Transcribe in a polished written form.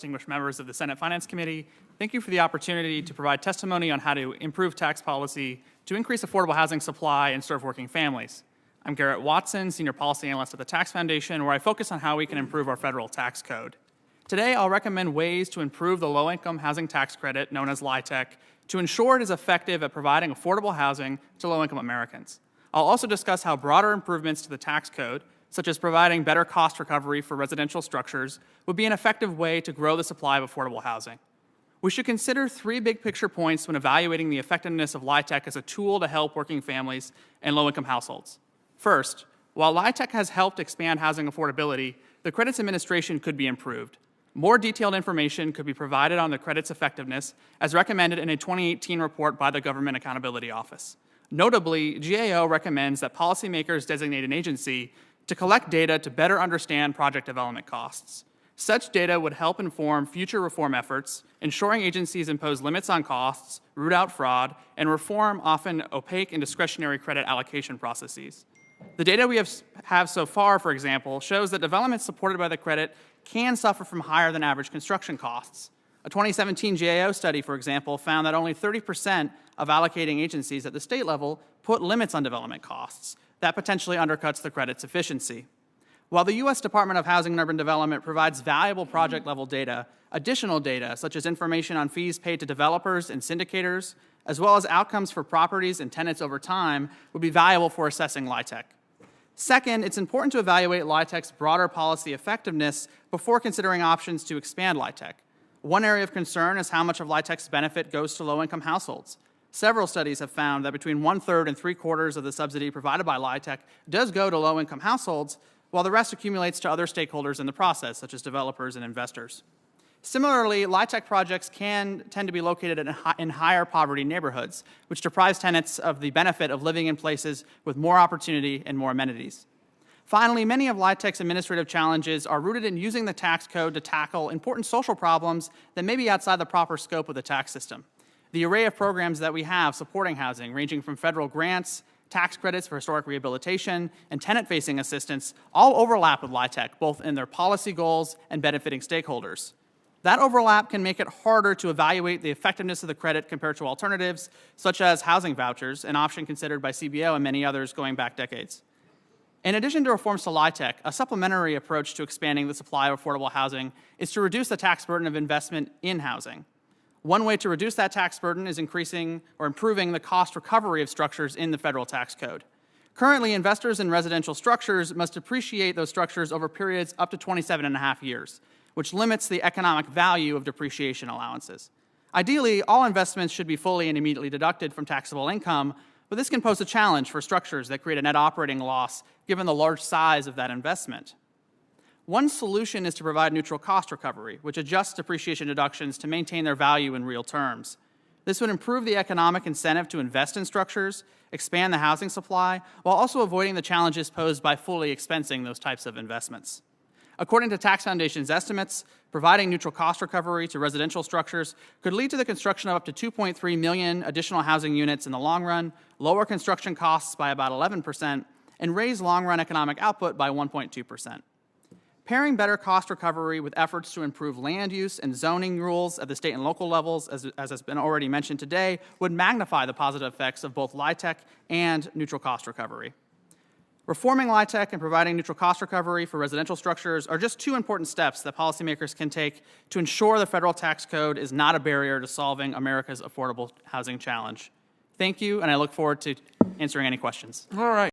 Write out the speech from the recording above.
Distinguished members of the Senate Finance Committee, thank you for the opportunity to provide testimony on how to improve tax policy to increase affordable housing supply and serve working families. I'm Garrett Watson, Senior Policy Analyst at the Tax Foundation, where I focus on how we can improve our federal tax code. Today, I'll recommend ways to improve the low-income housing tax credit, known as LIHTC, to ensure it is effective at providing affordable housing to low-income Americans. I'll also discuss how broader improvements to the tax code, such as providing better cost recovery for residential structures, would be an effective way to grow the supply of affordable housing. We should consider three big-picture points when evaluating the effectiveness of LIHTC as a tool to help working families and low-income households. First, while LIHTC has helped expand housing affordability, the credit's administration could be improved. More detailed information could be provided on the credit's effectiveness, as recommended in a 2018 report by the Government Accountability Office. Notably, GAO recommends that policymakers designate an agency to collect data to better understand project development costs. Such data would help inform future reform efforts, ensuring agencies impose limits on costs, root out fraud, and reform often opaque and discretionary credit allocation processes. The data we have so far, for example, shows that development supported by the credit can suffer from higher than average construction costs. A 2017 GAO study, for example, found that only 30% of allocating agencies at the state level put limits on development costs. That potentially undercuts the credit's efficiency. While the U.S. Department of Housing and Urban Development provides valuable project-level data, additional data, such as information on fees paid to developers and syndicators, as well as outcomes for properties and tenants over time, would be valuable for assessing LIHTC. Second, it's important to evaluate LIHTC's broader policy effectiveness before considering options to expand LIHTC. One area of concern is how much of LIHTC's benefit goes to low-income households. Several studies have found that between 1/3 and 3/4 of the subsidy provided by LIHTC does go to low-income households, while the rest accumulates to other stakeholders in the process, such as developers and investors. Similarly, LIHTC projects can tend to be located in higher poverty neighborhoods, which deprives tenants of the benefit of living in places with more opportunity and more amenities. Finally, many of LIHTC's administrative challenges are rooted in using the tax code to tackle important social problems that may be outside the proper scope of the tax system. The array of programs that we have supporting housing, ranging from federal grants, tax credits for historic rehabilitation, and tenant-facing assistance, all overlap with LIHTC, both in their policy goals and benefiting stakeholders. That overlap can make it harder to evaluate the effectiveness of the credit compared to alternatives, such as housing vouchers, an option considered by CBO and many others going back decades. In addition to reforms to LIHTC, a supplementary approach to expanding the supply of affordable housing is to reduce the tax burden of investment in housing. One way to reduce that tax burden is increasing or improving the cost recovery of structures in the federal tax code. Currently, investors in residential structures must depreciate those structures over periods up to 27.5 years, which limits the economic value of depreciation allowances. Ideally, all investments should be fully and immediately deducted from taxable income, but this can pose a challenge for structures that create a net operating loss given the large size of that investment. One solution is to provide neutral cost recovery, which adjusts depreciation deductions to maintain their value in real terms. This would improve the economic incentive to invest in structures, expand the housing supply, while also avoiding the challenges posed by fully expensing those types of investments. According to Tax Foundation's estimates, providing neutral cost recovery to residential structures could lead to the construction of up to 2.3 million additional housing units in the long run, lower construction costs by about 11%, and raise long-run economic output by 1.2%. Pairing better cost recovery with efforts to improve land use and zoning rules at the state and local levels, as has been already mentioned today, would magnify the positive effects of both LIHTC and neutral cost recovery. Reforming LIHTC and providing neutral cost recovery for residential structures are just two important steps that policymakers can take to ensure the federal tax code is not a barrier to solving America's affordable housing challenge. Thank you, and I look forward to answering any questions. All right.